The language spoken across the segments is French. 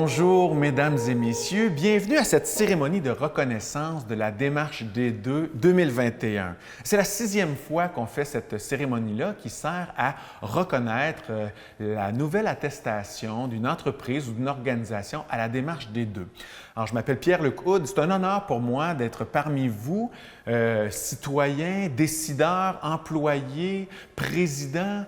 Bonjour, mesdames et messieurs. Bienvenue à cette cérémonie de reconnaissance de la démarche D2 2021. C'est la 6e fois qu'on fait cette cérémonie-là qui sert à reconnaître la nouvelle attestation d'une entreprise ou d'une organisation à la démarche D2. Alors, je m'appelle Pierre-Luc Houde. C'est un honneur pour moi d'être parmi vous, citoyens, décideurs, employés, présidents,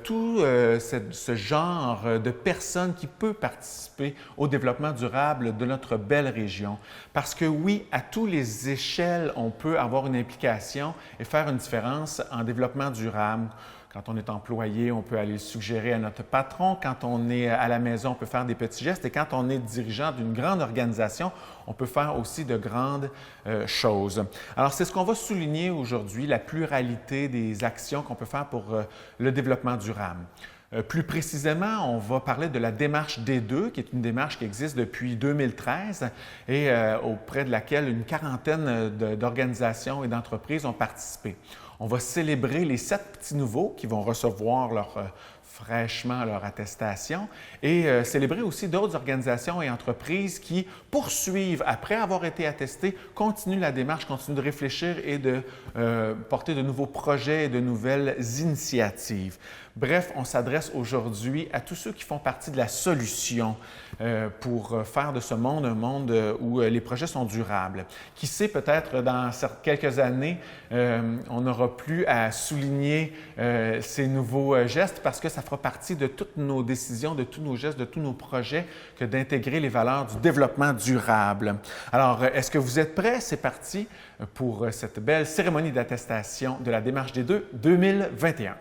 tout ce genre de personnes qui peut participer au développement durable de notre belle région. Parce que oui, à toutes les échelles, on peut avoir une implication et faire une différence en développement durable. Quand on est employé, on peut aller le suggérer à notre patron. Quand on est à la maison, on peut faire des petits gestes. Et quand on est dirigeant d'une grande organisation, on peut faire aussi de grandes choses. Alors, c'est ce qu'on va souligner aujourd'hui, la pluralité des actions qu'on peut faire pour le développement durable. Plus précisément, on va parler de la démarche D2, qui est une démarche qui existe depuis 2013 et auprès de laquelle une quarantaine d'organisations et d'entreprises ont participé. On va célébrer les 7 petits nouveaux qui vont recevoir fraîchement leur attestation et célébrer aussi d'autres organisations et entreprises qui poursuivent, après avoir été attestées, continuent la démarche, continuent de réfléchir et de porter de nouveaux projets et de nouvelles initiatives. Bref, on s'adresse aujourd'hui à tous ceux qui font partie de la solution pour faire de ce monde un monde où les projets sont durables. Qui sait, peut-être dans quelques années, on n'aura plus à souligner ces nouveaux gestes parce que ça fera partie de toutes nos décisions, de tous nos gestes, de tous nos projets que d'intégrer les valeurs du développement durable. Alors, est-ce que vous êtes prêts? C'est parti pour cette belle cérémonie d'attestation de la démarche D2 2021.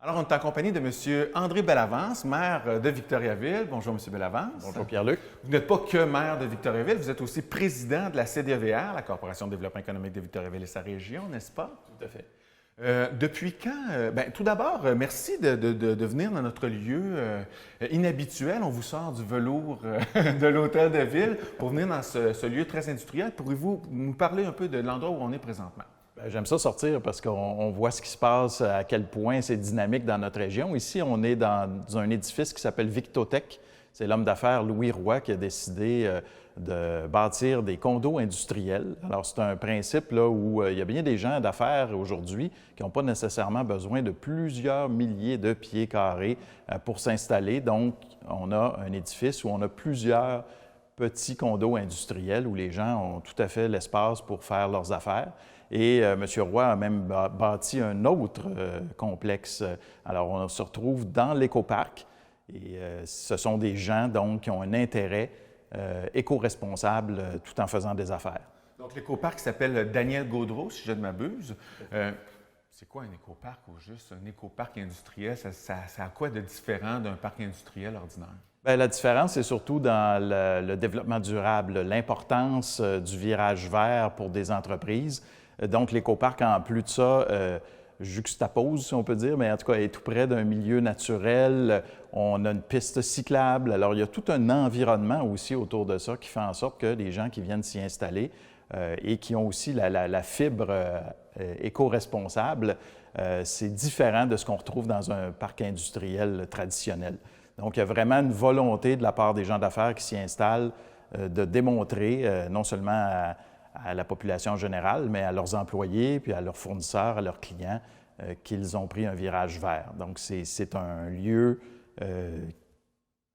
Alors, on est en compagnie de M. André Bellavance, maire de Victoriaville. Bonjour, M. Bellavance. Bonjour, Pierre-Luc. Vous n'êtes pas que maire de Victoriaville, vous êtes aussi président de la CDEVR, la Corporation de développement économique de Victoriaville et sa région, n'est-ce pas? Tout à fait. Depuis quand? Tout d'abord, merci de venir dans notre lieu inhabituel. On vous sort du velours de l'Hôtel de Ville pour venir dans ce lieu très industriel. Pourriez-vous nous parler un peu de l'endroit où on est présentement? J'aime ça sortir parce qu'on voit ce qui se passe, à quel point c'est dynamique dans notre région. Ici, on est dans un édifice qui s'appelle Victotech. C'est l'homme d'affaires Louis Roy qui a décidé de bâtir des condos industriels. Alors, c'est un principe là, où il y a bien des gens d'affaires aujourd'hui qui n'ont pas nécessairement besoin de plusieurs milliers de pieds carrés pour s'installer. Donc, on a un édifice où on a plusieurs petits condos industriels où les gens ont tout à fait l'espace pour faire leurs affaires. Et M. Roy a même bâti un autre complexe. Alors, on se retrouve dans l'écoparc et ce sont des gens donc qui ont un intérêt éco-responsable tout en faisant des affaires. Donc, l'écoparc s'appelle Daniel Gaudreau, si je ne m'abuse. C'est quoi un écoparc ou juste un écoparc industriel? Ça a quoi de différent d'un parc industriel ordinaire? Bien, la différence, c'est surtout dans le développement durable, l'importance du virage vert pour des entreprises. Donc, l'écoparc, en plus de ça, juxtapose, si on peut dire, mais en tout cas, est tout près d'un milieu naturel. On a une piste cyclable. Alors, il y a tout un environnement aussi autour de ça qui fait en sorte que les gens qui viennent s'y installer et qui ont aussi la fibre éco-responsable, c'est différent de ce qu'on retrouve dans un parc industriel traditionnel. Donc, il y a vraiment une volonté de la part des gens d'affaires qui s'y installent de démontrer non seulement à la population générale, mais à leurs employés, puis à leurs fournisseurs, à leurs clients, qu'ils ont pris un virage vert. Donc, c'est un lieu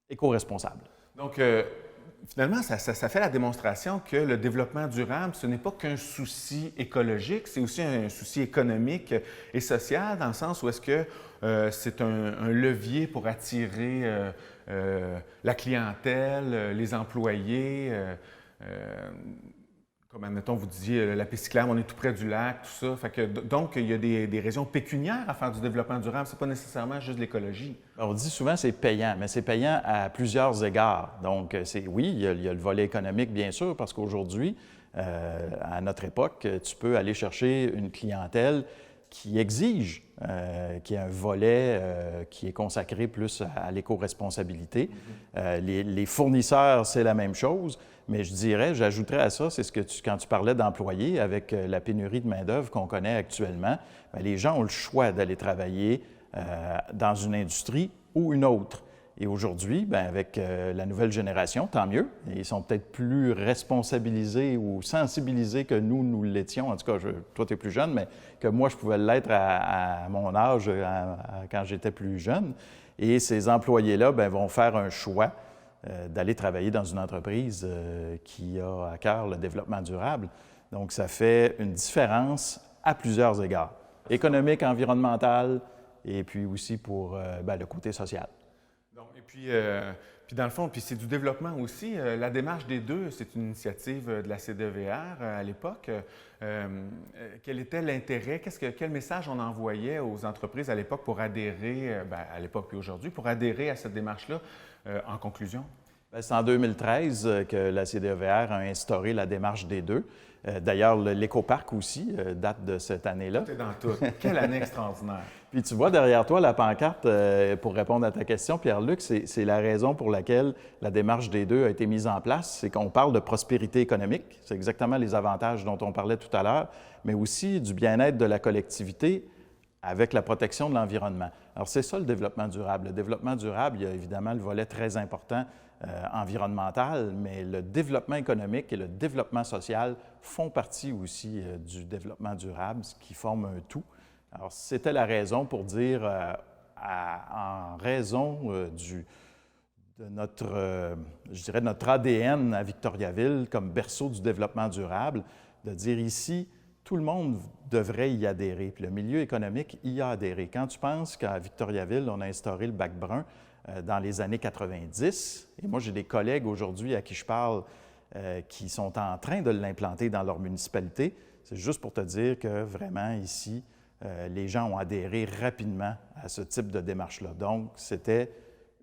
éco-responsable. Donc, finalement, ça fait la démonstration que le développement durable, ce n'est pas qu'un souci écologique, c'est aussi un souci économique et social, dans le sens où est-ce que c'est un levier pour attirer la clientèle, les employés. Comme, admettons, vous disiez, la piste cyclable, on est tout près du lac, tout ça. Fait que, donc, il y a des raisons pécuniaires à faire du développement durable. Ce n'est pas nécessairement juste l'écologie. On dit souvent que c'est payant, mais c'est payant à plusieurs égards. Donc, oui, il y a le volet économique, bien sûr, parce qu'aujourd'hui, à notre époque, tu peux aller chercher une clientèle qui exige qu'il y ait un volet qui est consacré plus à l'éco-responsabilité. Les fournisseurs, c'est la même chose, mais je dirais, j'ajouterais à ça, c'est quand tu parlais d'employés, avec la pénurie de main-d'œuvre qu'on connaît actuellement, bien, les gens ont le choix d'aller travailler dans une industrie ou une autre. Et aujourd'hui, bien, avec la nouvelle génération, tant mieux. Ils sont peut-être plus responsabilisés ou sensibilisés que nous l'étions. En tout cas, toi, tu es plus jeune, mais que moi, je pouvais l'être à mon âge quand j'étais plus jeune. Et ces employés-là bien, vont faire un choix d'aller travailler dans une entreprise qui a à cœur le développement durable. Donc, ça fait une différence à plusieurs égards. Économique, environnemental, et puis aussi pour bien, le côté social. Puis dans le fond, puis c'est du développement aussi. La démarche des deux, c'est une initiative de la CDVR à l'époque. Quel était l'intérêt? Quel message on envoyait aux entreprises à l'époque pour adhérer, bien, à l'époque puis aujourd'hui, pour adhérer à cette démarche-là en conclusion? C'est en 2013 que la CDVR a instauré la démarche des deux. D'ailleurs, l'écoparc aussi date de cette année-là. Tout est dans tout. Quelle année extraordinaire! Puis tu vois derrière toi la pancarte, pour répondre à ta question, Pierre-Luc, c'est la raison pour laquelle la démarche des deux a été mise en place. C'est qu'on parle de prospérité économique, c'est exactement les avantages dont on parlait tout à l'heure, mais aussi du bien-être de la collectivité avec la protection de l'environnement. Alors c'est ça le développement durable. Le développement durable, il y a évidemment le volet très important environnemental, mais le développement économique et le développement social font partie aussi du développement durable, ce qui forme un tout. Alors, c'était la raison pour dire, en raison de notre, je dirais, notre ADN à Victoriaville comme berceau du développement durable, de dire ici, tout le monde devrait y adhérer. Puis le milieu économique y a adhéré. Quand tu penses qu'à Victoriaville, on a instauré le bac brun dans les années 90, et moi j'ai des collègues aujourd'hui à qui je parle qui sont en train de l'implanter dans leur municipalité, c'est juste pour te dire que vraiment ici, les gens ont adhéré rapidement à ce type de démarche-là. Donc, c'était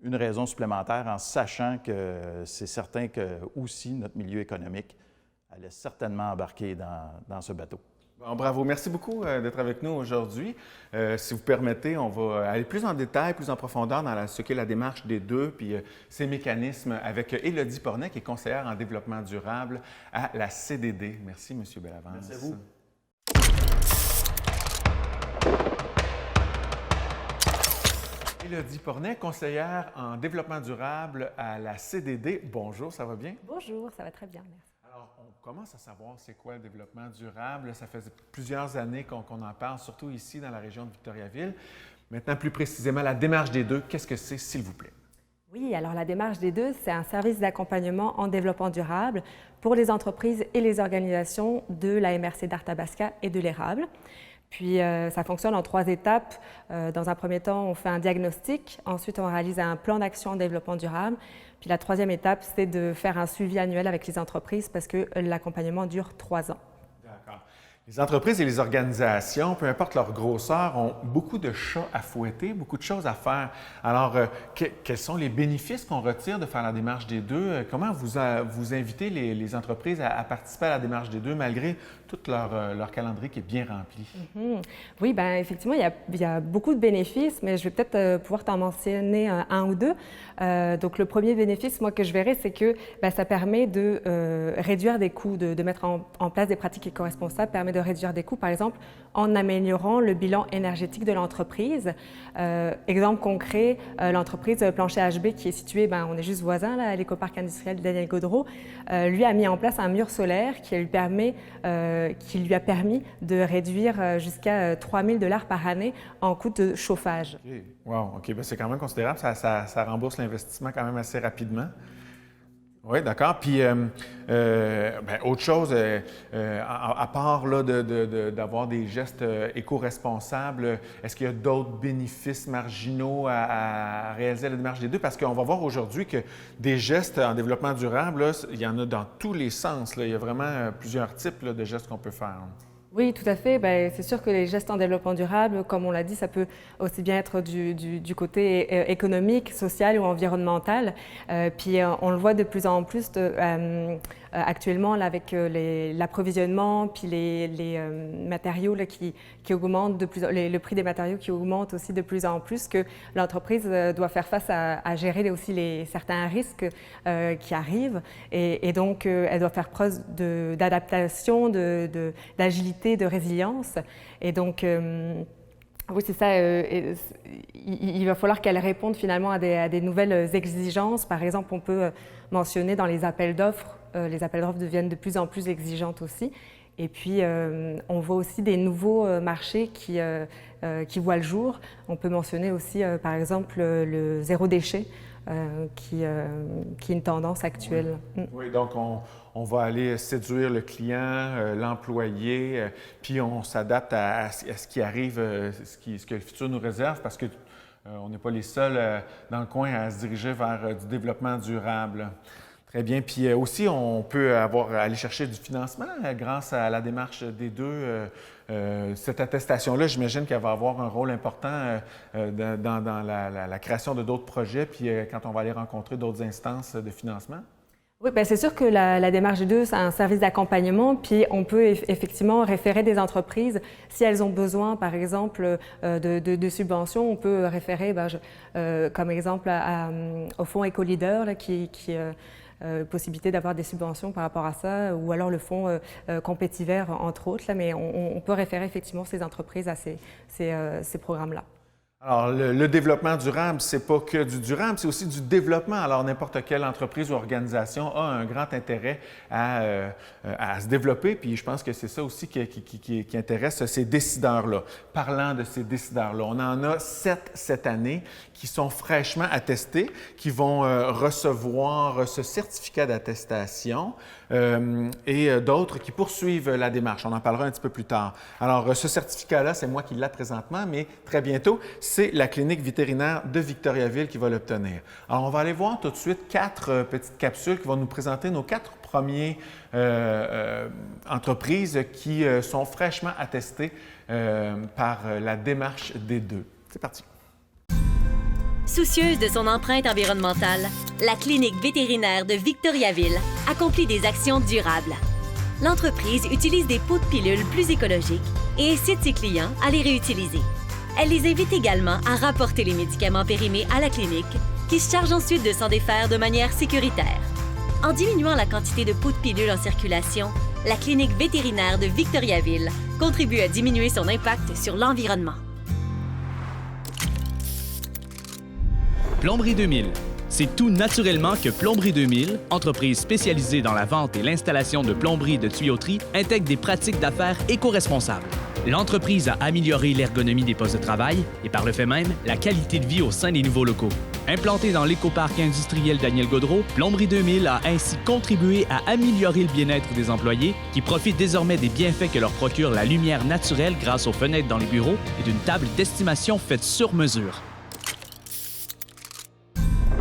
une raison supplémentaire en sachant que c'est certain que aussi notre milieu économique allait certainement embarquer dans ce bateau. Bon, bravo. Merci beaucoup d'être avec nous aujourd'hui. Si vous permettez, on va aller plus en détail, plus en profondeur dans ce qu'est la démarche des deux, puis ses mécanismes avec Élodie Pornet, qui est conseillère en développement durable à la CDD. Merci, M. Bellavance. Merci à vous. Élodie Pornet, conseillère en développement durable à la CDD. Bonjour, ça va bien? Bonjour, ça va très bien, merci. Alors, on commence à savoir c'est quoi le développement durable. Ça fait plusieurs années qu'on en parle, surtout ici dans la région de Victoriaville. Maintenant, plus précisément, la démarche des deux, qu'est-ce que c'est, s'il vous plaît? Oui, alors la démarche des deux, c'est un service d'accompagnement en développement durable pour les entreprises et les organisations de la MRC d'Arthabasca et de l'érable. Puis, ça fonctionne en 3 étapes. Dans un premier temps, on fait un diagnostic. Ensuite, on réalise un plan d'action en développement durable. Puis, la 3e étape, c'est de faire un suivi annuel avec les entreprises parce que l'accompagnement dure 3 ans. D'accord. Les entreprises et les organisations, peu importe leur grosseur, ont beaucoup de chats à fouetter, beaucoup de choses à faire. Alors, quels sont les bénéfices qu'on retire de faire la démarche des deux? Comment vous invitez les entreprises à participer à la démarche des deux malgré tout leur calendrier qui est bien rempli? Oui, bien, effectivement, il y a beaucoup de bénéfices, mais je vais peut-être pouvoir t'en mentionner un ou deux. Donc, le premier bénéfice, moi, que je verrais, c'est que ça permet de réduire des coûts, de mettre en place des pratiques éco-responsables, permet de réduire des coûts, par exemple, en améliorant le bilan énergétique de l'entreprise. Exemple concret, l'entreprise Plancher HB, qui est située, on est juste voisins, là, à l'écoparc industriel Daniel Gaudreault, lui a mis en place un mur solaire qui lui a permis de réduire jusqu'à 3 000 $ par année en coût de chauffage. OK. Wow, OK. C'est quand même considérable. Ça rembourse l'investissement quand même assez rapidement. Oui, d'accord. Puis, autre chose, à part là, d'avoir des gestes éco-responsables, est-ce qu'il y a d'autres bénéfices marginaux à réaliser la démarche des deux? Parce qu'on va voir aujourd'hui que des gestes en développement durable, là, il y en a dans tous les sens. Là. Il y a vraiment plusieurs types là, de gestes qu'on peut faire. Oui, tout à fait. C'est sûr que les gestes en développement durable, comme on l'a dit, ça peut aussi bien être du côté économique, social ou environnemental. Puis on le voit de plus en plus actuellement, là, avec l'approvisionnement, puis les matériaux là, qui augmentent le prix des matériaux qui augmente aussi de plus en plus, que l'entreprise doit faire face à gérer aussi certains risques qui arrivent. Et donc, elle doit faire preuve d'adaptation, d'agilité, de résilience. Et donc, oui, c'est ça. Il va falloir qu'elle réponde finalement à des nouvelles exigences. Par exemple, on peut mentionner dans les appels d'offres deviennent de plus en plus exigeantes aussi. Et puis, on voit aussi des nouveaux marchés qui voient le jour. On peut mentionner aussi, par exemple, le zéro déchet, qui est une tendance actuelle. Oui, donc on va aller séduire le client, l'employé, puis on s'adapte à ce qui arrive, ce que le futur nous réserve, parce que on n'est pas les seuls dans le coin à se diriger vers du développement durable. Très bien. Puis aussi, on peut aller chercher du financement grâce à la démarche des deux. Cette attestation-là, j'imagine qu'elle va avoir un rôle important dans la création de d'autres projets, puis quand on va aller rencontrer d'autres instances de financement. Oui, bien, c'est sûr que la démarche 2, c'est un service d'accompagnement, puis on peut effectivement référer des entreprises. Si elles ont besoin, par exemple, de subventions, on peut référer, comme exemple, au fonds Éco-Leader, là, qui possibilité d'avoir des subventions par rapport à ça, ou alors le fonds Compétiver, entre autres, là, mais on peut référer effectivement ces entreprises à ces programmes-là. Alors, le développement durable, c'est pas que du durable, c'est aussi du développement. Alors, n'importe quelle entreprise ou organisation a un grand intérêt à se développer, puis je pense que c'est ça aussi qui intéresse ces décideurs-là. Parlant de ces décideurs-là, on en a 7 cette année qui sont fraîchement attestés, qui vont recevoir ce certificat d'attestation et d'autres qui poursuivent la démarche. On en parlera un petit peu plus tard. Alors, ce certificat-là, c'est moi qui l'ai présentement, mais très bientôt, c'est la clinique vétérinaire de Victoriaville qui va l'obtenir. Alors, on va aller voir tout de suite 4 petites capsules qui vont nous présenter nos 4 premières entreprises qui sont fraîchement attestées par la démarche des deux. C'est parti. Soucieuse de son empreinte environnementale, la clinique vétérinaire de Victoriaville accomplit des actions durables. L'entreprise utilise des pots de pilules plus écologiques et incite ses clients à les réutiliser. Elle les invite également à rapporter les médicaments périmés à la clinique, qui se charge ensuite de s'en défaire de manière sécuritaire. En diminuant la quantité de pots de pilules en circulation, la clinique vétérinaire de Victoriaville contribue à diminuer son impact sur l'environnement. Plomberie 2000. C'est tout naturellement que Plomberie 2000, entreprise spécialisée dans la vente et l'installation de plomberie et de tuyauterie, intègre des pratiques d'affaires éco-responsables. L'entreprise a amélioré l'ergonomie des postes de travail et par le fait même, la qualité de vie au sein des nouveaux locaux. Implantée dans l'écoparc industriel Daniel Gaudreault, Plomberie 2000 a ainsi contribué à améliorer le bien-être des employés qui profitent désormais des bienfaits que leur procure la lumière naturelle grâce aux fenêtres dans les bureaux et d'une table d'estimation faite sur mesure.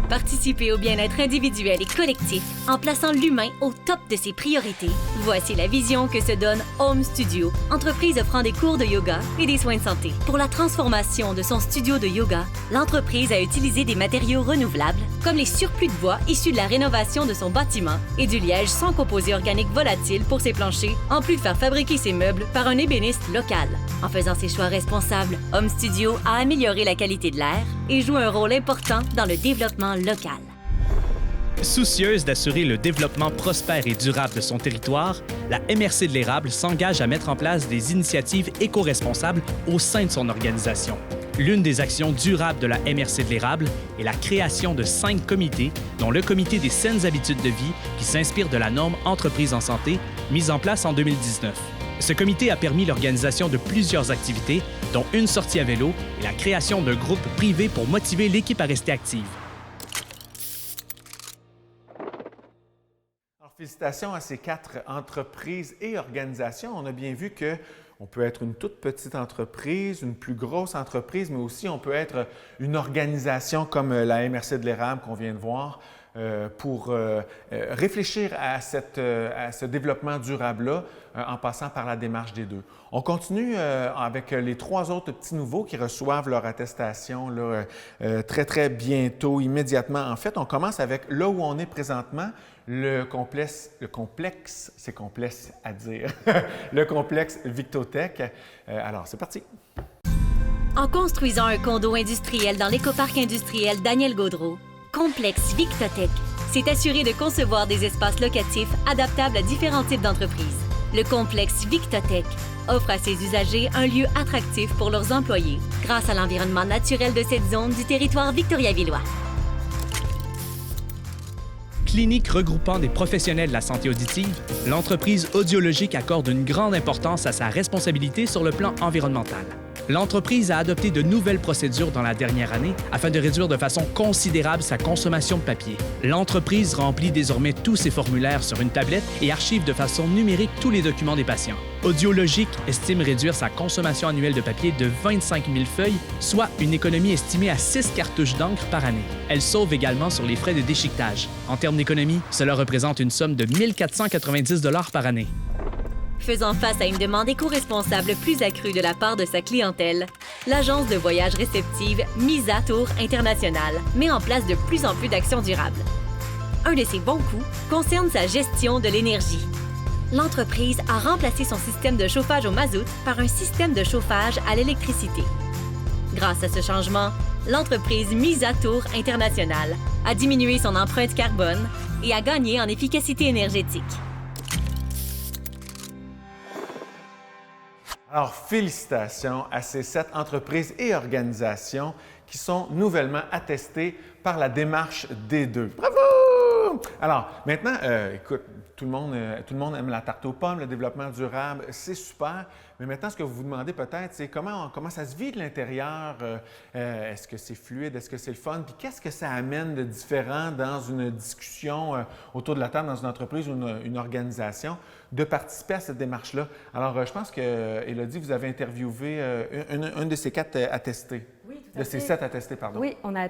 Participer au bien-être individuel et collectif en plaçant l'humain au top de ses priorités. Voici la vision que se donne Home Studio, entreprise offrant des cours de yoga et des soins de santé. Pour la transformation de son studio de yoga, l'entreprise a utilisé des matériaux renouvelables, comme les surplus de bois issus de la rénovation de son bâtiment et du liège sans composés organiques volatiles pour ses planchers, en plus de faire fabriquer ses meubles par un ébéniste local. En faisant ses choix responsables, Home Studio a amélioré la qualité de l'air et joue un rôle important dans le développement local. Soucieuse d'assurer le développement prospère et durable de son territoire, la MRC de l'Érable s'engage à mettre en place des initiatives éco-responsables au sein de son organisation. L'une des actions durables de la MRC de l'Érable est la création de 5 comités, dont le comité des saines habitudes de vie qui s'inspire de la norme Entreprise en santé mise en place en 2019. Ce comité a permis l'organisation de plusieurs activités, dont une sortie à vélo et la création d'un groupe privé pour motiver l'équipe à rester active. Alors, félicitations à ces 4 entreprises et organisations. On a bien vu qu'on peut être une toute petite entreprise, une plus grosse entreprise, mais aussi on peut être une organisation comme la MRC de l'Érable qu'on vient de voir. pour réfléchir à ce développement durable-là en passant par la démarche des deux. On continue avec les 3 autres petits nouveaux qui reçoivent leur attestation là, très, très bientôt, immédiatement. En fait, on commence avec là où on est présentement, le complexe, c'est complexe à dire, le complexe Victotech. Alors, c'est parti. En construisant un condo industriel dans l'écoparc industriel Daniel Gaudreault, Complexe Victotech s'est assuré de concevoir des espaces locatifs adaptables à différents types d'entreprises. Le complexe Victotech offre à ses usagers un lieu attractif pour leurs employés grâce à l'environnement naturel de cette zone du territoire victoriavillois. Clinique regroupant des professionnels de la santé auditive, l'entreprise Audiologique accorde une grande importance à sa responsabilité sur le plan environnemental. L'entreprise a adopté de nouvelles procédures dans la dernière année afin de réduire de façon considérable sa consommation de papier. L'entreprise remplit désormais tous ses formulaires sur une tablette et archive de façon numérique tous les documents des patients. Audiologique estime réduire sa consommation annuelle de papier de 25 000 feuilles, soit une économie estimée à 6 cartouches d'encre par année. Elle sauve également sur les frais de déchiquetage. En termes d'économie, cela représente une somme de 1 490 $ par année. Faisant face à une demande éco-responsable plus accrue de la part de sa clientèle, l'agence de voyage réceptive Misa Tour International met en place de plus en plus d'actions durables. Un de ses bons coups concerne sa gestion de l'énergie. L'entreprise a remplacé son système de chauffage au mazout par un système de chauffage à l'électricité. Grâce à ce changement, l'entreprise Misa Tour International a diminué son empreinte carbone et a gagné en efficacité énergétique. Alors, félicitations à ces 7 entreprises et organisations qui sont nouvellement attestées par la démarche D2. Bravo! Alors, maintenant, écoute, tout le monde aime la tarte aux pommes, le développement durable, c'est super. Mais maintenant, ce que vous vous demandez peut-être, c'est comment ça se vit de l'intérieur? Est-ce que c'est fluide? Est-ce que c'est le fun? Puis qu'est-ce que ça amène de différent dans une discussion autour de la table dans une entreprise ou une organisation de participer à cette démarche-là? Alors, je pense que, Élodie, vous avez interviewé un de ces 4 attestés. Oui, tout à de ces fait. 7 attestés, pardon. Oui, on a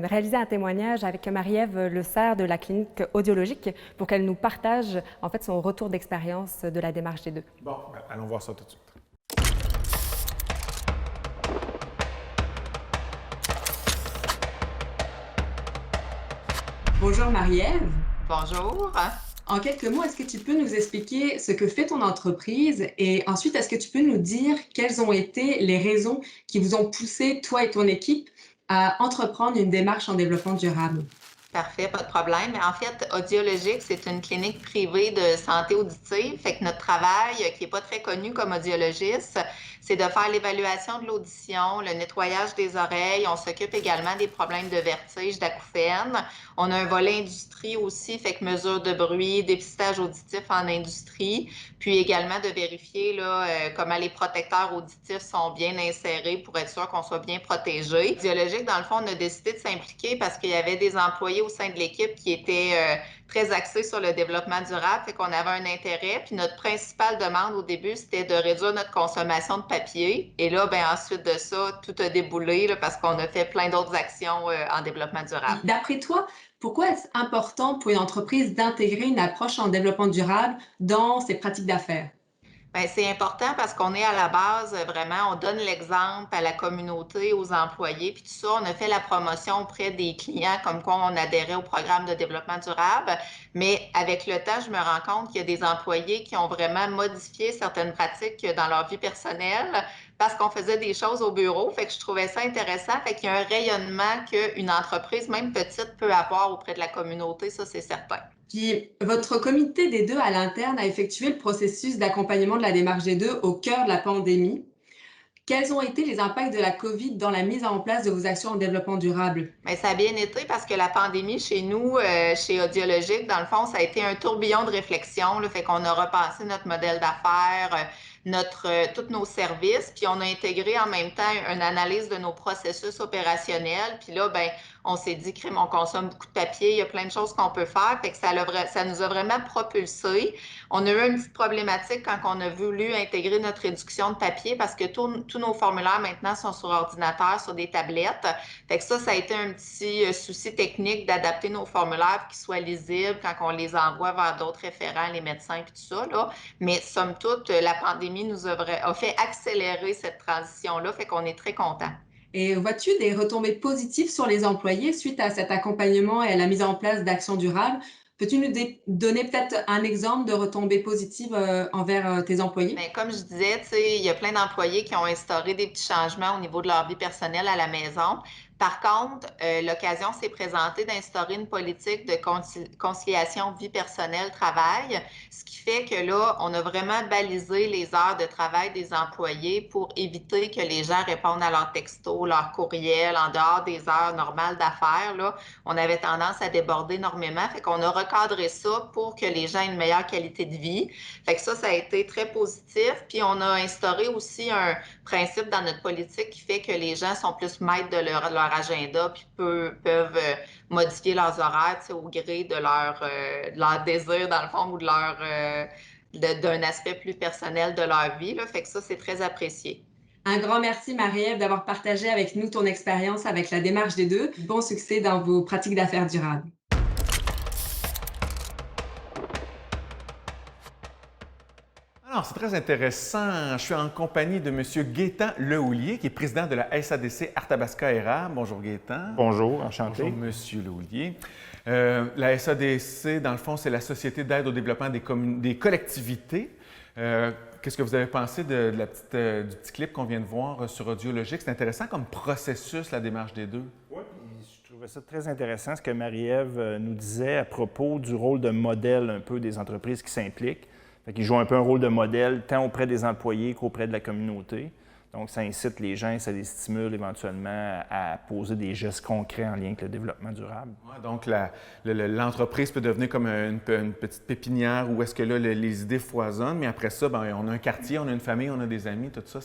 réalisé un témoignage avec Marie-Ève Le Serre de la clinique audiologique pour qu'elle nous partage en fait son retour d'expérience de la démarche des deux. Bon, ben, allons voir ça tout de suite. Bonjour Marie-Ève. Bonjour. En quelques mots, est-ce que tu peux nous expliquer ce que fait ton entreprise et ensuite, est-ce que tu peux nous dire quelles ont été les raisons qui vous ont poussé, toi et ton équipe, à entreprendre une démarche en développement durable? Parfait, pas de problème. En fait, Audiologique, c'est une clinique privée de santé auditive. Fait que notre travail, qui n'est pas très connu comme audiologiste, c'est de faire l'évaluation de l'audition, le nettoyage des oreilles. On s'occupe également des problèmes de vertige, d'acouphènes. On a un volet industrie aussi, fait que mesure de bruit, dépistage auditif en industrie, puis également de vérifier là, comment les protecteurs auditifs sont bien insérés pour être sûr qu'on soit bien protégé. Audiologique, dans le fond, on a décidé de s'impliquer parce qu'il y avait des employés au sein de l'équipe qui étaient très axés sur le développement durable, fait qu'on avait un intérêt. Puis notre principale demande au début, c'était de réduire notre consommation de papier. Et là, ben ensuite de ça, tout a déboulé là, parce qu'on a fait plein d'autres actions en développement durable. D'après toi, pourquoi est-ce important pour une entreprise d'intégrer une approche en développement durable dans ses pratiques d'affaires? Bien, c'est important parce qu'on est à la base, vraiment, on donne l'exemple à la communauté, aux employés, puis tout ça, on a fait la promotion auprès des clients comme quoi on adhérait au programme de développement durable. Mais avec le temps, je me rends compte qu'il y a des employés qui ont vraiment modifié certaines pratiques dans leur vie personnelle parce qu'on faisait des choses au bureau. Fait que je trouvais ça intéressant. Fait qu'il y a un rayonnement qu'une entreprise, même petite, peut avoir auprès de la communauté, ça, c'est certain. Puis, votre comité des deux à l'interne a effectué le processus d'accompagnement de la démarche des deux au cœur de la pandémie. Quels ont été les impacts de la COVID dans la mise en place de vos actions en développement durable? Bien, ça a bien été parce que la pandémie chez nous, chez Audiologique, dans le fond, ça a été un tourbillon de réflexion. Là, fait qu'on a repensé notre modèle d'affaires, tous nos services, puis on a intégré en même temps une analyse de nos processus opérationnels. Puis là, ben, on s'est dit, crème, on consomme beaucoup de papier, il y a plein de choses qu'on peut faire. Fait que ça nous a vraiment propulsé. On a eu une petite problématique quand on a voulu intégrer notre réduction de papier parce que tous nos formulaires maintenant sont sur ordinateur, sur des tablettes. Fait que ça a été un petit souci technique d'adapter nos formulaires pour qu'ils soient lisibles quand on les envoie vers d'autres référents, les médecins et tout ça, là. Mais somme toute, la pandémie nous a fait accélérer cette transition-là, fait qu'on est très contents. Et vois-tu des retombées positives sur les employés suite à cet accompagnement et à la mise en place d'actions durables? Peux-tu nous donner peut-être un exemple de retombées positives envers tes employés? Bien, comme je disais, tu sais, il y a plein d'employés qui ont instauré des petits changements au niveau de leur vie personnelle à la maison. Par contre, l'occasion s'est présentée d'instaurer une politique de conciliation vie personnelle-travail, ce qui fait que là, on a vraiment balisé les heures de travail des employés pour éviter que les gens répondent à leurs textos, leurs courriels en dehors des heures normales d'affaires. Là, on avait tendance à déborder énormément, fait qu'on a recadré ça pour que les gens aient une meilleure qualité de vie. Fait que ça a été très positif. Puis on a instauré aussi un principe dans notre politique qui fait que les gens sont plus maîtres de leur agenda puis peuvent modifier leurs horaires au gré de leur désir, dans le fond, ou d'un aspect plus personnel de leur vie. Là. Fait que ça, c'est très apprécié. Un grand merci, Marie-Ève, d'avoir partagé avec nous ton expérience avec la démarche des deux. Bon succès dans vos pratiques d'affaires durables. Alors, c'est très intéressant. Je suis en compagnie de M. Gaétan Lehoulier, qui est président de la SADC Arthabasca Érable. Bonjour Gaétan. Bonjour, enchanté. Bonjour M. Lehoulier. La SADC, dans le fond, c'est la Société d'aide au développement des collectivités. Qu'est-ce que vous avez pensé du petit clip qu'on vient de voir sur Audiologique? C'est intéressant comme processus, la démarche des deux. Oui, je trouvais ça très intéressant ce que Marie-Ève nous disait à propos du rôle de modèle un peu des entreprises qui s'impliquent. Ils jouent un peu un rôle de modèle tant auprès des employés qu'auprès de la communauté. Donc, ça incite les gens, ça les stimule éventuellement à poser des gestes concrets en lien avec le développement durable. Ouais, donc, l'entreprise peut devenir comme une petite pépinière où est-ce que là, les idées foisonnent, mais après ça, bien, on a un quartier, on a une famille, on a des amis, tout ça,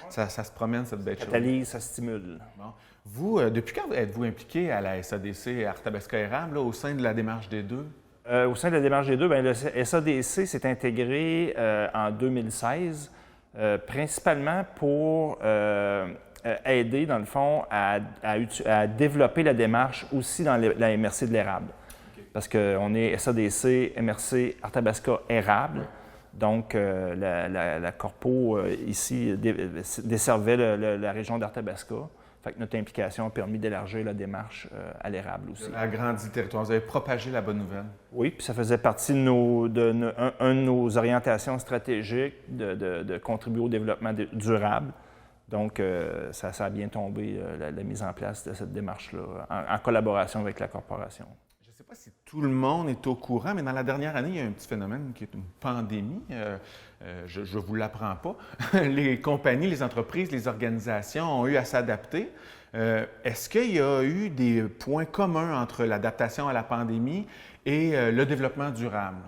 ça se promène, cette belle chose. Ça catalyse, ça stimule. Bon. Vous, depuis quand êtes-vous impliqué à la SADC Arthabasca Érable, au sein de la démarche des deux? Au sein de la démarche des deux, bien, le SADC s'est intégré en 2016, principalement pour aider, dans le fond, à développer la démarche aussi dans la MRC de l'érable. Okay. Parce qu'on est SADC, MRC, Arthabasca Érable. Donc, la corpo ici desservait la région d'Arthabasca. Fait que notre implication a permis d'élargir la démarche à l'érable aussi. Agrandi le territoire. Vous avez propagé la bonne nouvelle. Oui, puis ça faisait partie de nos orientations stratégiques de contribuer au développement durable. Donc, ça a bien tombé, la mise en place de cette démarche-là, en collaboration avec la corporation. Je ne sais pas si tout le monde est au courant, mais dans la dernière année, il y a un petit phénomène qui est une pandémie. Je ne vous l'apprends pas. Les compagnies, les entreprises, les organisations ont eu à s'adapter. Est-ce qu'il y a eu des points communs entre l'adaptation à la pandémie et le développement durable?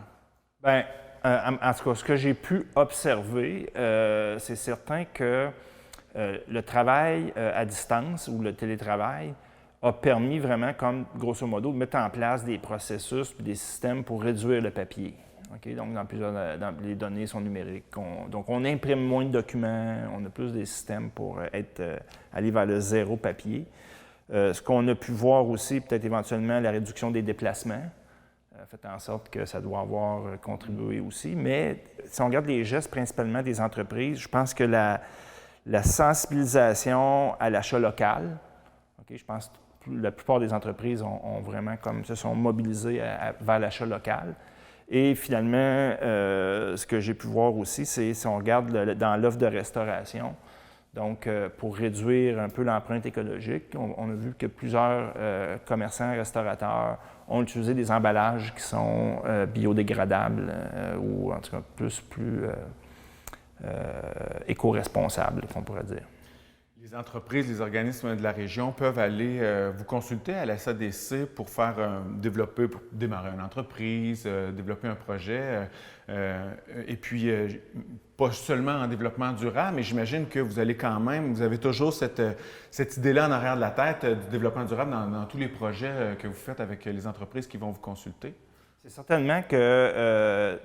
Bien, en tout cas, ce que j'ai pu observer, c'est certain que le travail à distance ou le télétravail a permis vraiment, comme grosso modo, de mettre en place des processus et des systèmes pour réduire le papier. Okay? Donc, les données sont numériques. Donc, on imprime moins de documents, on a plus des systèmes pour aller vers le zéro papier. Ce qu'on a pu voir aussi, peut-être éventuellement, la réduction des déplacements, fait en sorte que ça doit avoir contribué aussi. Mais si on regarde les gestes principalement des entreprises, je pense que la sensibilisation à l'achat local, okay, je pense que la plupart des entreprises ont vraiment se sont mobilisées vers l'achat local. Et finalement, ce que j'ai pu voir aussi, c'est si on regarde dans l'offre de restauration, donc pour réduire un peu l'empreinte écologique, on a vu que plusieurs commerçants et restaurateurs ont utilisé des emballages qui sont biodégradables ou en tout cas plus éco-responsables, on pourrait dire. Les entreprises, les organismes de la région peuvent aller vous consulter à la SADC pour développer, pour démarrer une entreprise, développer un projet, et puis pas seulement en développement durable, mais j'imagine que vous allez quand même, vous avez toujours cette idée-là en arrière de la tête du développement durable dans tous les projets que vous faites avec les entreprises qui vont vous consulter. C'est certainement que,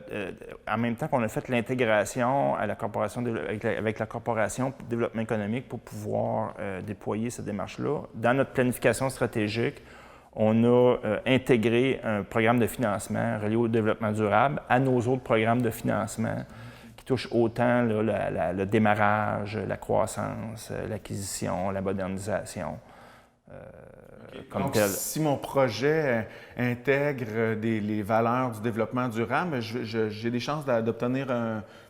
en même temps qu'on a fait l'intégration à la corporation avec la Corporation de développement économique pour pouvoir déployer cette démarche-là, dans notre planification stratégique, on a intégré un programme de financement relié au développement durable à nos autres programmes de financement qui touchent autant là, le démarrage, la croissance, l'acquisition, la modernisation. Donc, si mon projet intègre les valeurs du développement durable, j'ai des chances d'obtenir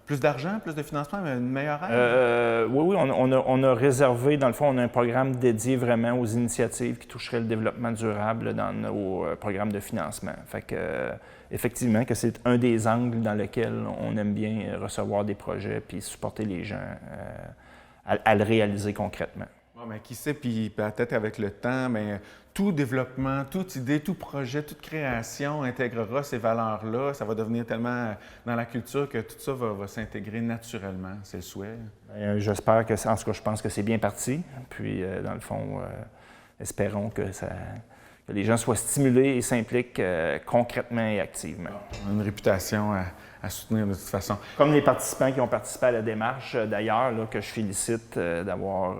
plus d'argent, plus de financement, une meilleure aide? Oui, on a réservé, dans le fond, on a un programme dédié vraiment aux initiatives qui toucheraient le développement durable dans nos programmes de financement. Fait que, effectivement, que c'est un des angles dans lesquels on aime bien recevoir des projets puis supporter les gens à le réaliser concrètement. Bon, mais qui sait, puis peut-être avec le temps, mais tout développement, toute idée, tout projet, toute création intégrera ces valeurs-là. Ça va devenir tellement dans la culture que tout ça va s'intégrer naturellement. C'est le souhait. J'espère que, en tout cas, je pense que c'est bien parti. Puis, dans le fond, espérons que les gens soient stimulés et s'impliquent concrètement et activement. On a une réputation à soutenir de toute façon. Comme les participants qui ont participé à la démarche, d'ailleurs, là, que je félicite d'avoir...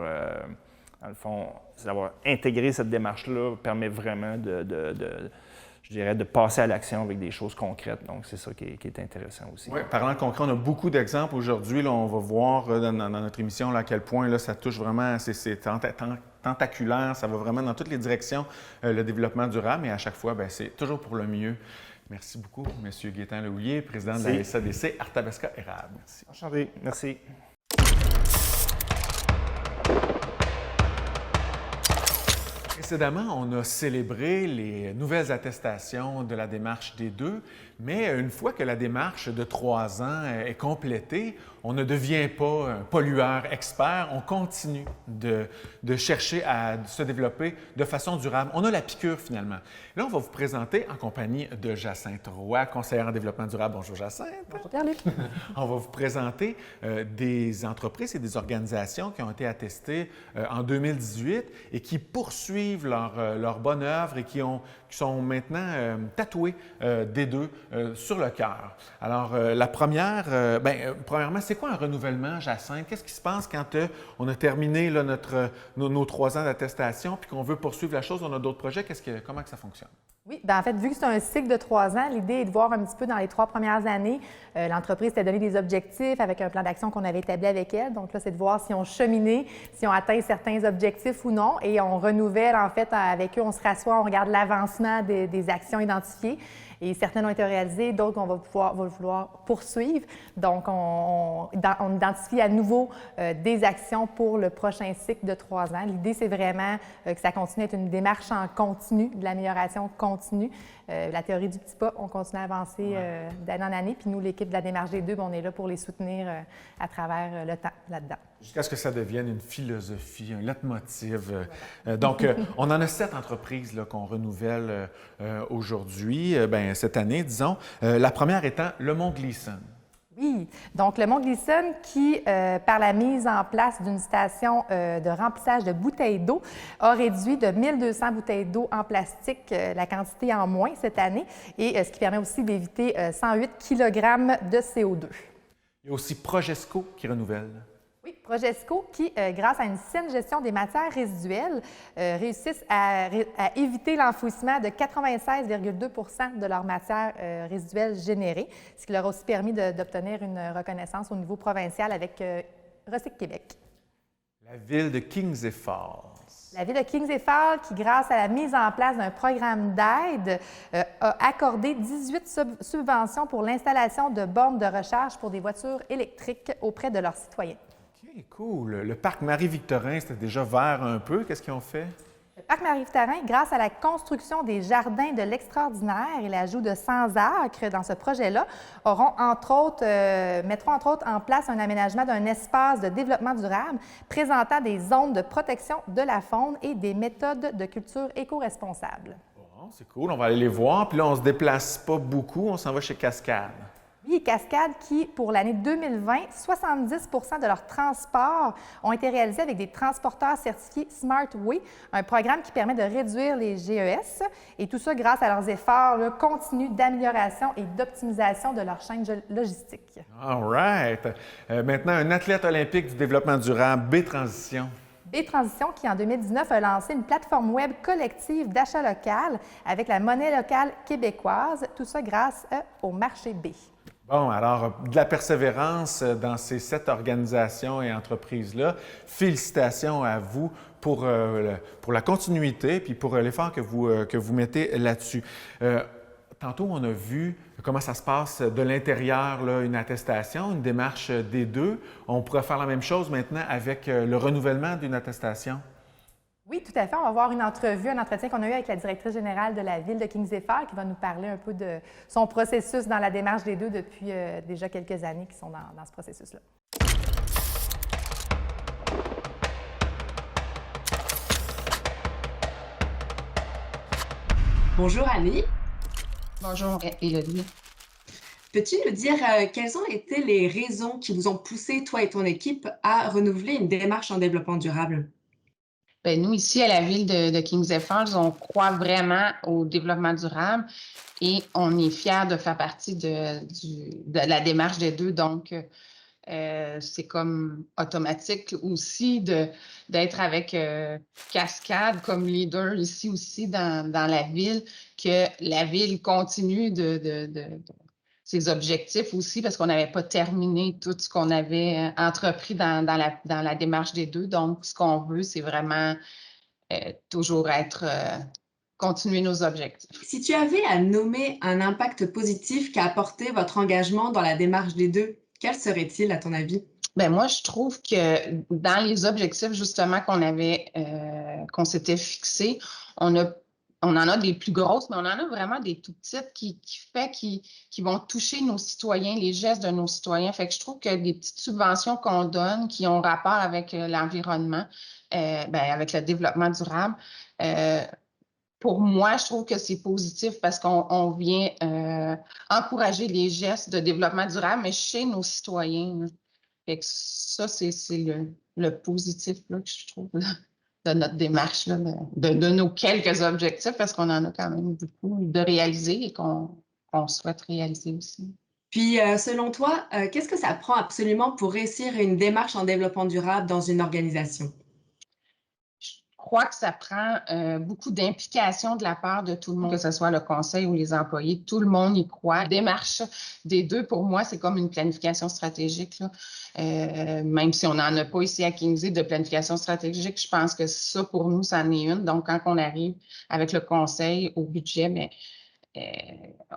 dans le fond, d'avoir intégré cette démarche-là permet vraiment je dirais, de passer à l'action avec des choses concrètes. Donc, c'est ça qui est intéressant aussi. Oui, parlant de concret, on a beaucoup d'exemples aujourd'hui. Là, on va voir dans notre émission là, à quel point là, ça touche vraiment, c'est tentaculaire, ça va vraiment dans toutes les directions, le développement durable, mais à chaque fois, c'est toujours pour le mieux. Merci beaucoup, M. Gaétan Lehouillier, président de la SADC Arthabasca Érable. Merci. Enchanté. Merci. Précédemment, on a célébré les nouvelles attestations de la démarche D2, mais une fois que la démarche de 3 ans est complétée, on ne devient pas un pollueur expert, on continue de chercher à se développer de façon durable. On a la piqûre finalement. Là, on va vous présenter en compagnie de Jacinthe Roy, conseillère en développement durable. Bonjour Jacinthe. Bonjour Pierre-Luc. On va vous présenter des entreprises et des organisations qui ont été attestées en 2018 et qui poursuivent leur bonne œuvre et qui sont maintenant tatouées D2 sur le cœur. Alors, la première, premièrement, c'est quoi un renouvellement, Jacinthe? Qu'est-ce qui se passe quand on a terminé là, nos 3 ans d'attestation puis qu'on veut poursuivre la chose, on a d'autres projets? Comment que ça fonctionne? Oui, bien en fait, vu que c'est un cycle de 3 ans, l'idée est de voir un petit peu dans les 3 premières années, l'entreprise s'est donné des objectifs avec un plan d'action qu'on avait établi avec elle. Donc là, c'est de voir si on cheminé, si on atteint certains objectifs ou non. Et on renouvelle, en fait, avec eux, on se rassoit, on regarde l'avancement des actions identifiées. Et certaines ont été réalisées, d'autres, on va vouloir poursuivre. Donc, on identifie à nouveau des actions pour le prochain cycle de 3 ans. L'idée, c'est vraiment que ça continue à être une démarche en continu, de l'amélioration continue. La théorie du petit pas, on continue à avancer d'année en année. Puis nous, l'équipe de la démarche des 2, on est là pour les soutenir à travers le temps là-dedans. Jusqu'à ce que ça devienne une philosophie, un leitmotiv. Donc, on en a 7 entreprises là, qu'on renouvelle aujourd'hui, cette année, disons. La première étant Le Mont Gleason. Oui, donc le Mont Gleason qui, par la mise en place d'une station de remplissage de bouteilles d'eau, a réduit de 1200 bouteilles d'eau en plastique la quantité en moins cette année, et ce qui permet aussi d'éviter 108 kg de CO2. Il y a aussi Progesco qui renouvelle. Oui, Progesco qui, grâce à une saine gestion des matières résiduelles, réussissent à éviter l'enfouissement de 96,2 % de leurs matières résiduelles générées, ce qui leur a aussi permis d'obtenir une reconnaissance au niveau provincial avec Recycle Québec. La ville de Kings et Falls. La ville de Kings et Falls, qui, grâce à la mise en place d'un programme d'aide, a accordé 18 subventions pour l'installation de bornes de recharge pour des voitures électriques auprès de leurs citoyens. OK, cool. Le parc Marie-Victorin, c'était déjà vert un peu. Qu'est-ce qu'ils ont fait? Le Parc Marie-Victorin, grâce à la construction des jardins de l'extraordinaire et l'ajout de 100 acres dans ce projet-là, mettront entre autres en place un aménagement d'un espace de développement durable présentant des zones de protection de la faune et des méthodes de culture éco-responsables. Bon, c'est cool, on va aller les voir. Puis là, on ne se déplace pas beaucoup, on s'en va chez Cascade. Oui, Cascade qui, pour l'année 2020, 70 de leurs transports ont été réalisés avec des transporteurs certifiés SmartWay, un programme qui permet de réduire les GES, et tout ça grâce à leurs efforts continus d'amélioration et d'optimisation de leur chaîne logistique. All right. Maintenant, un athlète olympique du développement durable, B-Transition. B-Transition qui, en 2019, a lancé une plateforme web collective d'achat local avec la monnaie locale québécoise, tout ça grâce au marché B. Bon, alors, de la persévérance dans ces 7 organisations et entreprises-là. Félicitations à vous pour la continuité puis pour l'effort que vous mettez là-dessus. Tantôt, on a vu comment ça se passe de l'intérieur, une attestation, une démarche des deux. On pourrait faire la même chose maintenant avec le renouvellement d'une attestation. Oui, tout à fait. On va voir une entrevue, un entretien qu'on a eu avec la directrice générale de la ville de Kings-Eiffel qui va nous parler un peu de son processus dans la démarche des deux depuis déjà quelques années qui sont dans ce processus-là. Bonjour Annie. Bonjour Élodie. Peux-tu nous dire quelles ont été les raisons qui vous ont poussé, toi et ton équipe, à renouveler une démarche en développement durable? Bien, nous, ici, à la ville de Kings-Eiffel, on croit vraiment au développement durable et on est fiers de faire partie de la démarche des deux. Donc, c'est comme automatique aussi d'être avec Cascade comme leader ici aussi dans la ville, que la ville continue ses objectifs aussi, parce qu'on n'avait pas terminé tout ce qu'on avait entrepris dans la démarche des deux. Donc, ce qu'on veut, c'est vraiment toujours continuer nos objectifs. Si tu avais à nommer un impact positif qu'a apporté votre engagement dans la démarche des deux, quel serait-il à ton avis? Bien, moi, je trouve que dans les objectifs, justement, qu'on s'était fixés, on en a des plus grosses, mais on en a vraiment des tout petites qui vont toucher nos citoyens, les gestes de nos citoyens. Fait que je trouve que des petites subventions qu'on donne qui ont rapport avec l'environnement, avec le développement durable, pour moi, je trouve que c'est positif parce qu'on vient encourager les gestes de développement durable, mais chez nos citoyens. Fait que ça, c'est le positif là, que je trouve là, de notre démarche, là, de nos quelques objectifs, parce qu'on en a quand même beaucoup de réaliser et qu'on souhaite réaliser aussi. Puis, selon toi, qu'est-ce que ça prend absolument pour réussir une démarche en développement durable dans une organisation? Je crois que ça prend beaucoup d'implication de la part de tout le monde, que ce soit le conseil ou les employés. Tout le monde y croit. La démarche des deux, pour moi, c'est comme une planification stratégique, là. Même si on n'en a pas ici à Kingsley de planification stratégique, je pense que ça, pour nous, ça en est une. Donc, quand on arrive avec le conseil au budget, bien,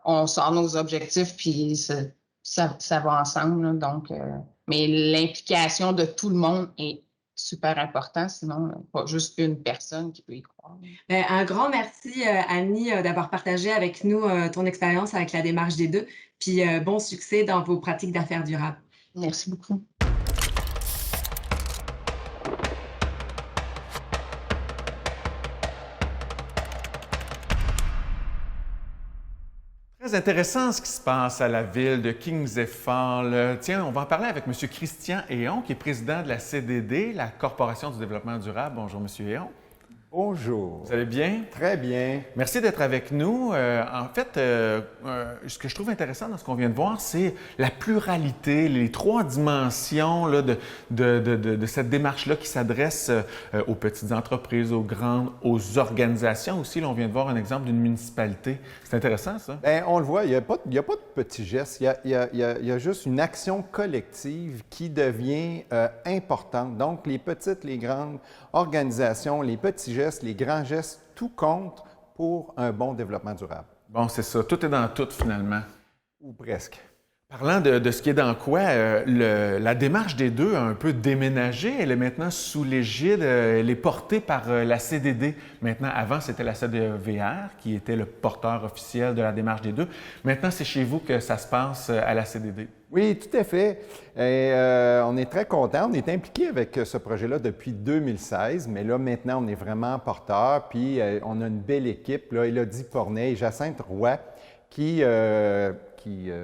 on sort nos objectifs, puis ça va ensemble, là. Donc, mais l'implication de tout le monde est super important, sinon pas juste une personne qui peut y croire. Bien, un grand merci, Annie, d'avoir partagé avec nous ton expérience avec la démarche des deux. Puis bon succès dans vos pratiques d'affaires durables. Merci beaucoup. Très intéressant ce qui se passe à la ville de Kings-Eiffel. Tiens, on va en parler avec M. Christian Héon, qui est président de la CDD, la Corporation du développement durable. Bonjour, M. Héon. Bonjour. Vous allez bien? Très bien. Merci d'être avec nous. En fait, ce que je trouve intéressant dans ce qu'on vient de voir, c'est la pluralité, les 3 dimensions là, de cette démarche-là qui s'adresse aux petites entreprises, aux grandes, aux organisations aussi. Là, on vient de voir un exemple d'une municipalité. C'est intéressant, ça? Bien, on le voit, il n'y a pas de petits gestes. Il y a juste une action collective qui devient importante. Donc, les petites, les grandes organisations, les petits gestes, les grands gestes, tout compte pour un bon développement durable. Bon, c'est ça. Tout est dans tout, finalement. Ou presque. Parlant de ce qui est dans quoi, la démarche des deux a un peu déménagé. Elle est maintenant sous l'égide, elle est portée par la CDD. Maintenant, avant, c'était la CDVR qui était le porteur officiel de la démarche des deux. Maintenant, c'est chez vous que ça se passe à la CDD. Oui, tout à fait. Et, on est très contents. On est impliqué avec ce projet-là depuis 2016, mais là, maintenant, on est vraiment porteur. Puis, on a une belle équipe, là, Élodie Pornet et Jacinthe Roy, qui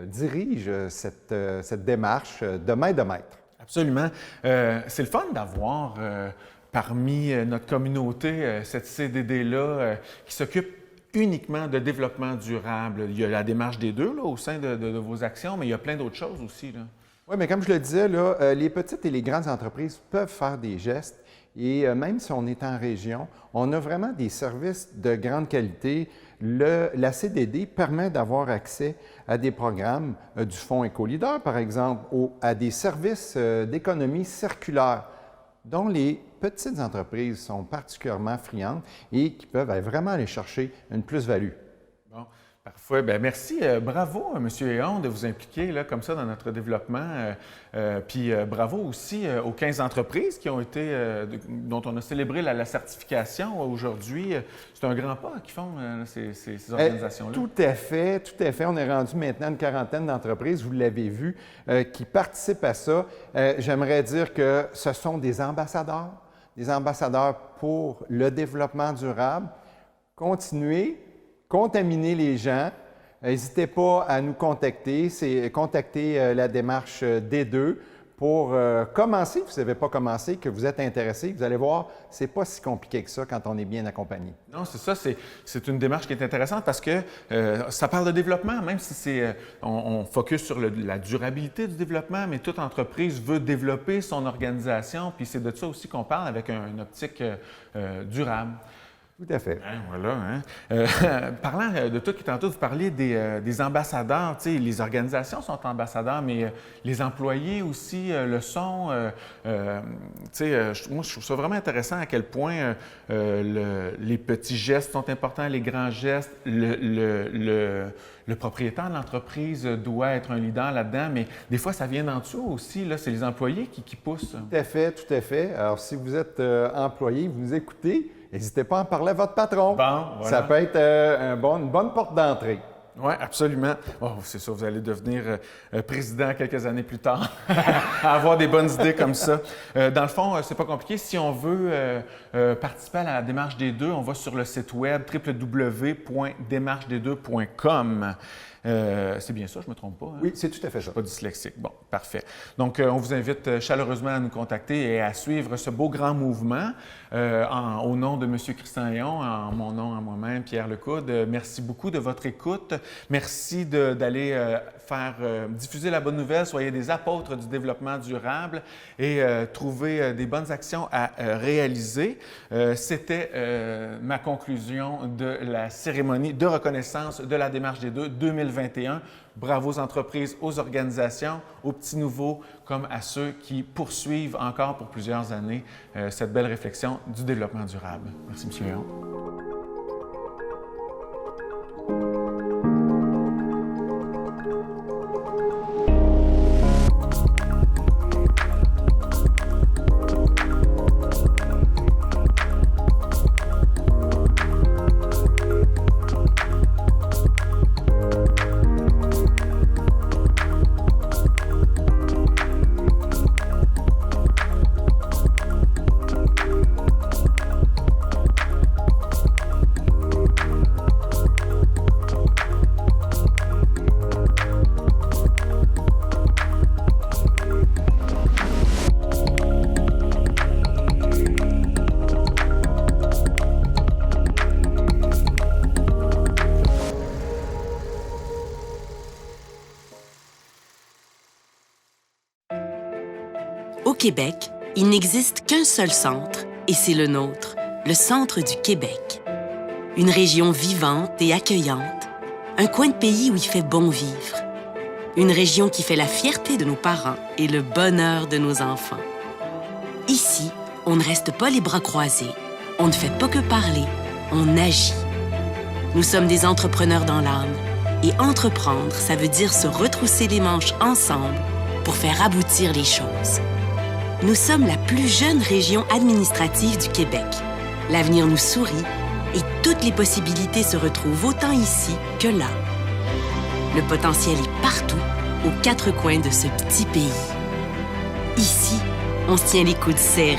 dirige cette démarche de main de maître. Absolument. C'est le fun d'avoir parmi notre communauté cette CDD-là qui s'occupe uniquement de développement durable. Il y a la démarche des deux là, au sein de vos actions, mais il y a plein d'autres choses aussi, là. Oui, mais comme je le disais, là, les petites et les grandes entreprises peuvent faire des gestes. Et même si on est en région, on a vraiment des services de grande qualité. La CDD permet d'avoir accès à des programmes du Fonds Éco-Leader, par exemple, à des services d'économie circulaire, dont les petites entreprises sont particulièrement friandes et qui peuvent vraiment aller chercher une plus-value. Bon, parfait. Bien, merci. Bravo, M. Héon, de vous impliquer là, comme ça dans notre développement. Puis bravo aussi aux 15 entreprises qui ont été, dont on a célébré la certification aujourd'hui. C'est un grand pas qu'ils font, ces organisations-là. Tout à fait, tout à fait. On est rendu maintenant une quarantaine d'entreprises, vous l'avez vu, qui participent à ça. J'aimerais dire que ce sont des ambassadeurs pour le développement durable. Continuez, contaminez les gens. N'hésitez pas à nous contacter. C'est contacter la démarche D2 pour commencer. Vous n'avez pas commencé, que vous êtes intéressé. Vous allez voir, c'est pas si compliqué que ça quand on est bien accompagné. Non, c'est ça. C'est une démarche qui est intéressante parce que ça parle de développement, même si on focus sur la durabilité du développement, mais toute entreprise veut développer son organisation, puis c'est de ça aussi qu'on parle avec une optique durable. Tout à fait. Hein, voilà. Hein. Parlant de tout, tantôt, vous parliez des ambassadeurs. Tu sais, les organisations sont ambassadeurs, mais les employés aussi le sont. Tu sais, moi, je trouve ça vraiment intéressant à quel point les petits gestes sont importants, les grands gestes. Le propriétaire de l'entreprise doit être un leader là-dedans, mais des fois, ça vient d'en dessous aussi. Là, c'est les employés qui poussent. Tout à fait, tout à fait. Alors, si vous êtes employé, vous nous écoutez, n'hésitez pas à en parler à votre patron. Bon, voilà. Ça peut être une bonne porte d'entrée. Oui, absolument. Oh, c'est ça, vous allez devenir président quelques années plus tard, à avoir des bonnes idées comme ça. Dans le fond, c'est pas compliqué. Si on veut participer à la démarche des deux, on va sur le site web www.démarchedesdeux.com. C'est bien ça, je ne me trompe pas? Hein? Oui, c'est tout à fait ça. Je ne suis pas dyslexique. Bon, parfait. Donc, on vous invite chaleureusement à nous contacter et à suivre ce beau grand mouvement. Au nom de M. Christian Héon, en mon nom, à moi-même, Pierre Lecoude, merci beaucoup de votre écoute. Merci d'aller diffuser la bonne nouvelle. Soyez des apôtres du développement durable et trouver des bonnes actions à réaliser. C'était ma conclusion de la cérémonie de reconnaissance de la démarche des deux 2021. Bravo aux entreprises, aux organisations, aux petits nouveaux comme à ceux qui poursuivent encore pour plusieurs années cette belle réflexion du développement durable. Merci, M. Héon. Au Québec, il n'existe qu'un seul centre, et c'est le nôtre, le Centre du Québec. Une région vivante et accueillante, un coin de pays où il fait bon vivre. Une région qui fait la fierté de nos parents et le bonheur de nos enfants. Ici, on ne reste pas les bras croisés, on ne fait pas que parler, on agit. Nous sommes des entrepreneurs dans l'âme, Et entreprendre, ça veut dire se retrousser les manches ensemble pour faire aboutir les choses. Nous sommes la plus jeune région administrative du Québec. L'avenir nous sourit et toutes les possibilités se retrouvent autant ici que là. Le potentiel est partout, aux quatre coins de ce petit pays. Ici, on se tient les coudes serrés.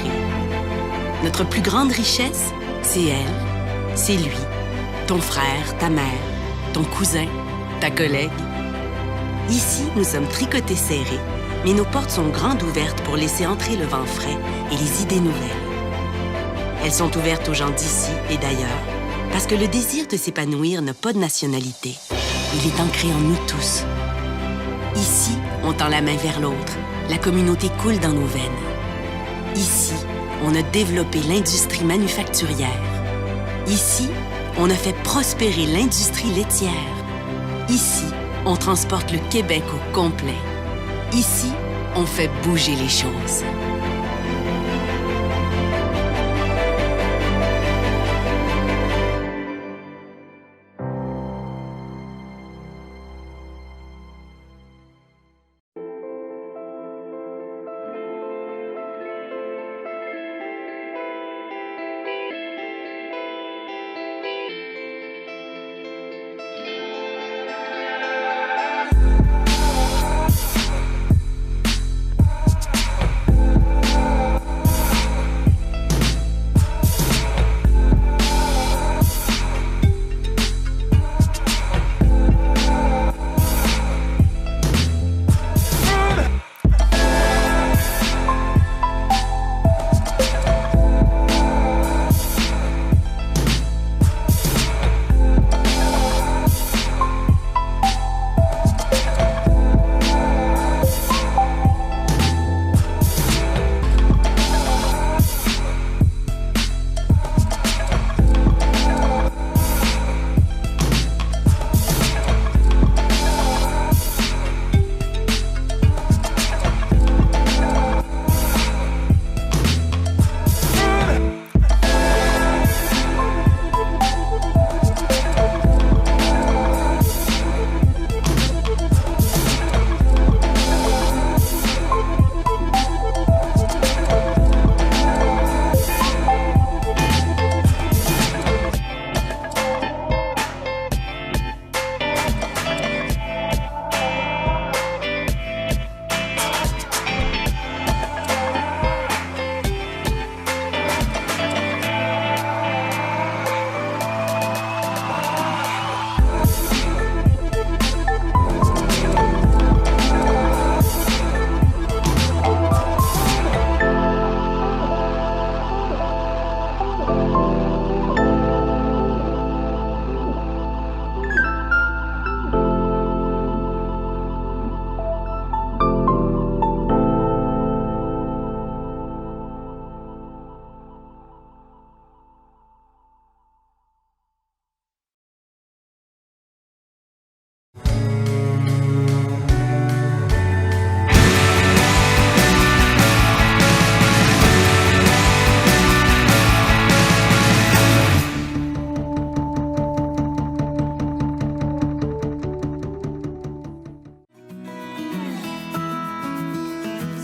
Notre plus grande richesse, c'est elle, c'est lui, ton frère, ta mère, ton cousin, ta collègue. Ici, nous sommes tricotés serrés, mais nos portes sont grandes ouvertes pour laisser entrer le vent frais et les idées nouvelles. Elles sont ouvertes aux gens d'ici et d'ailleurs, parce que le désir de s'épanouir n'a pas de nationalité. Il est ancré en nous tous. Ici, on tend la main vers l'autre. La communauté coule dans nos veines. Ici, on a développé l'industrie manufacturière. Ici, on a fait prospérer l'industrie laitière. Ici, on transporte le Québec au complet. Ici, on fait bouger les choses.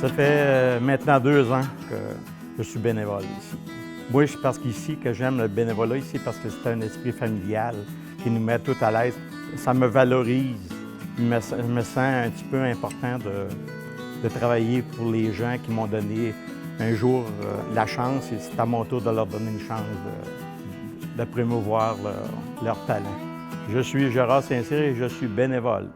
Ça fait maintenant 2 ans que je suis bénévole ici. Moi, c'est parce qu'ici que j'aime le bénévolat ici, parce que c'est un esprit familial qui nous met tout à l'aise. Ça me valorise. Je me sens un petit peu important de travailler pour les gens qui m'ont donné un jour la chance, et c'est à mon tour de leur donner une chance de promouvoir leur talent. Je suis Gérard Saint-Cyr et je suis bénévole.